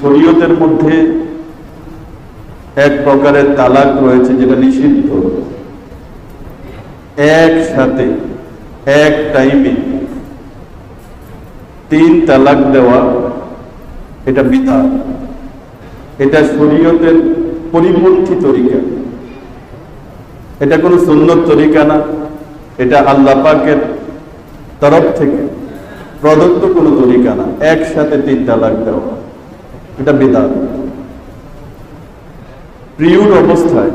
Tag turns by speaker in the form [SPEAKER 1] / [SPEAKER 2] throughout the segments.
[SPEAKER 1] শরীয়তের মধ্যে এক প্রকারের তালাক রয়েছে যেটা নিষিদ্ধ। একসাথে এক টাইমে 3 তালাক দেওয়া এটা বিদআত। এটা শরীয়তের পরিপন্থী তরিকা, এটা কোনো সুন্নত তরিকা না, এটা আল্লাহ পাকের তরফ থেকে প্রদত্ত কোনো তরিকা না। একসাথে 3 তালাক দেওয়া এটা বিদআত। পিরিয়ড অবস্থায়,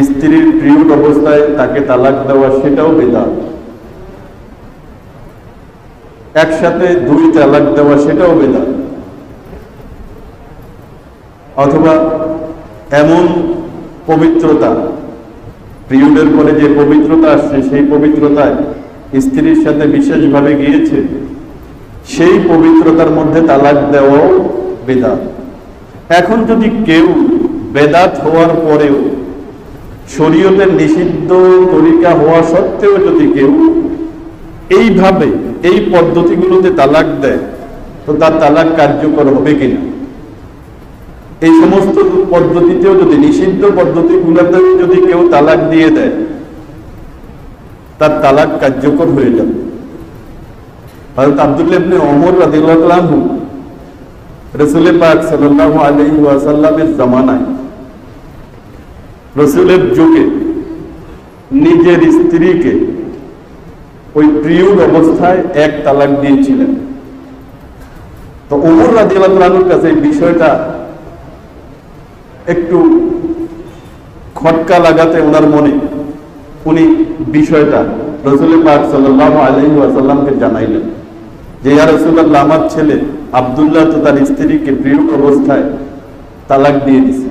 [SPEAKER 1] স্ত্রীর পিরিয়ড অবস্থায় তাকে তালাক দেওয়া সেটাও বিদআত। একসাথে 2 তালাক দেওয়া সেটাও বিদআত। অথবা এমন পবিত্রতা, পিরিয়ডের পরে যে পবিত্রতা আসছে সেই পবিত্রতায় স্ত্রীর সাথে বিশেষভাবে গিয়েছে, সেই পবিত্রতার মধ্যে তালাক দেওয়াও বিদআত। এখন যদি কেউ বেদাত হওয়ার পরেও, শরীয়তের নিষিদ্ধ তরিকা হওয়া সত্ত্বেও যদি কেউ এইভাবে এই পদ্ধতিগুলোতে তালাক দেয়, তো তার তালাক কার্যকর হবে কিনা? এই সমস্ত পদ্ধতিতেও যদি, নিষিদ্ধ পদ্ধতিগুলোতে যদি কেউ তালাক দিয়ে দেয়, তার তালাক কার্যকর হয়ে যাবে। হযরত আব্দুল্লাহ ইবনে ওমর রাদিয়াল্লাহু তাআলা আনহু রাসূল পাক সাল্লাল্লাহু আলাইহি ওয়াসাল্লামের জামানায়, রাসূলের যুগে নিজের স্ত্রীকে ওই পিরিয়ড অবস্থায় 1 তালাক দিয়েছিলেন। তো ওমর রাদিয়াল্লাহু তাআলা আনহুর কাছে এই বিষয়টা একটু খটকা লাগাতে ওনার মনে উনি বিষয়টা রাসূল পাক সাল্লাল্লাহু আলাইহি ওয়াসাল্লামকে জানাইলেন যে, ইয়া রাসূলুল্লাহ, আমার ছেলে আব্দুল্লাহ তো তার স্ত্রীকে পিরিয়ড অবস্থায় তালাক দিয়ে দিয়েছে।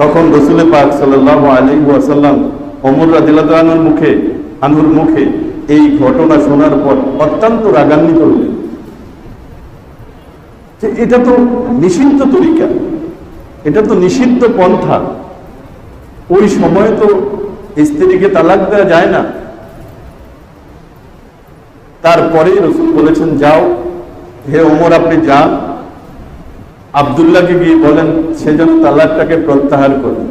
[SPEAKER 1] তখন রাসূল পাক সাল্লাল্লাহু আলাইহি ওয়াসাল্লাম ওমর রাদিয়াল্লাহু আনহুর মুখে এই ঘটনা শোনার পর অত্যন্ত রাগান্বিত হলেন যে এটা তো নিষিদ্ধ তরিকা, এটা তো নিষিদ্ধ পন্থা। ওই সময় তো স্ত্রীকে তালাক দেওয়া যায় না। তারপরে রাসূল বলেছেন, যাও হে ওমর, আপনি যান, আব্দুল্লাহকে গিয়ে বলেন সে যেন তালাকটাকে প্রত্যাহার করে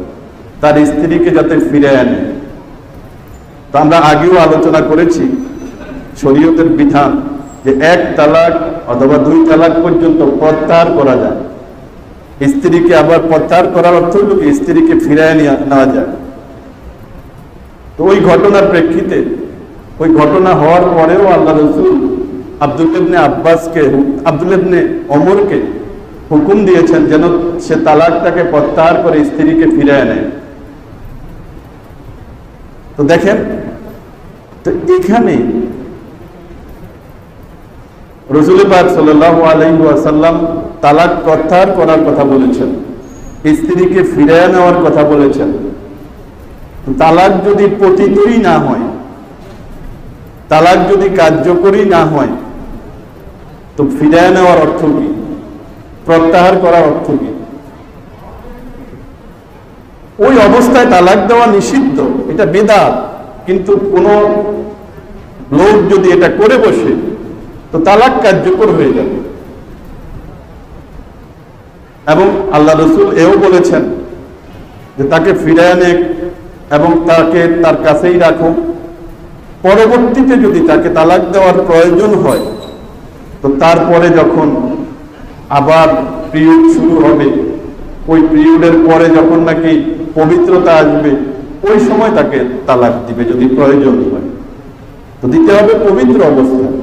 [SPEAKER 1] তার স্ত্রীকে যাতে ফিরে আনে। তো আমরা আগেও আলোচনা করেছি শরীয়তের বিধান যে 1 তালাক অথবা 2 তালাক পর্যন্ত প্রত্যাহার করা যায়। স্ত্রীকে আবার প্রত্যাহার করার অর্থ হল স্ত্রীকে ফিরায় নেওয়া যায়। তো ওই ঘটনার প্রেক্ষিতে, ওই ঘটনা হওয়ার পরেও আল্লাহ রাসূল আব্দুল্লাহ ইবনে ওমরকে হুকুম দিয়েছেন যেন সে তালাকটাকে প্রত্যাহার করে স্ত্রীকে ফিরায় নেয়। তো দেখেন, তো এখানে রাসূল পাক সাল্লাল্লাহু আলাইহি ওয়াসাল্লাম তালাক প্রত্যাহার করার কথা বলেছেন, স্ত্রীকে ফিরিয়ে নেওয়ার কথা বলেছেন। তালাক যদি পতিতই না হয়, তালাক যদি কার্যকরী না হয়, তো ফিরিয়ে নেওয়ার অর্থ কি? প্রত্যাহার করার অর্থ কি? ওই অবস্থায় তালাক দেওয়া নিষিদ্ধ, এটা বিদআত। কিন্তু কোন লোক যদি এটা করে বসে, তো তালাক কার্যকর হয়ে যাবে। এবং আল্লাহ রাসূল এও বলেছেন যে তাকে ফিরিয়ে নে এবং তাকে তার কাছেই রাখো। পরবর্তীতে যদি তাকে তালাক দেওয়ার প্রয়োজন হয়, তো তারপরে যখন আবার পিরিয়ড শুরু হবে, ওই পিরিয়ডের পরে যখন নাকি পবিত্রতা আসবে, ওই সময় তাকে তালাক দিবে যদি প্রয়োজন হয়। তো দিতে হবে পবিত্র অবস্থায়।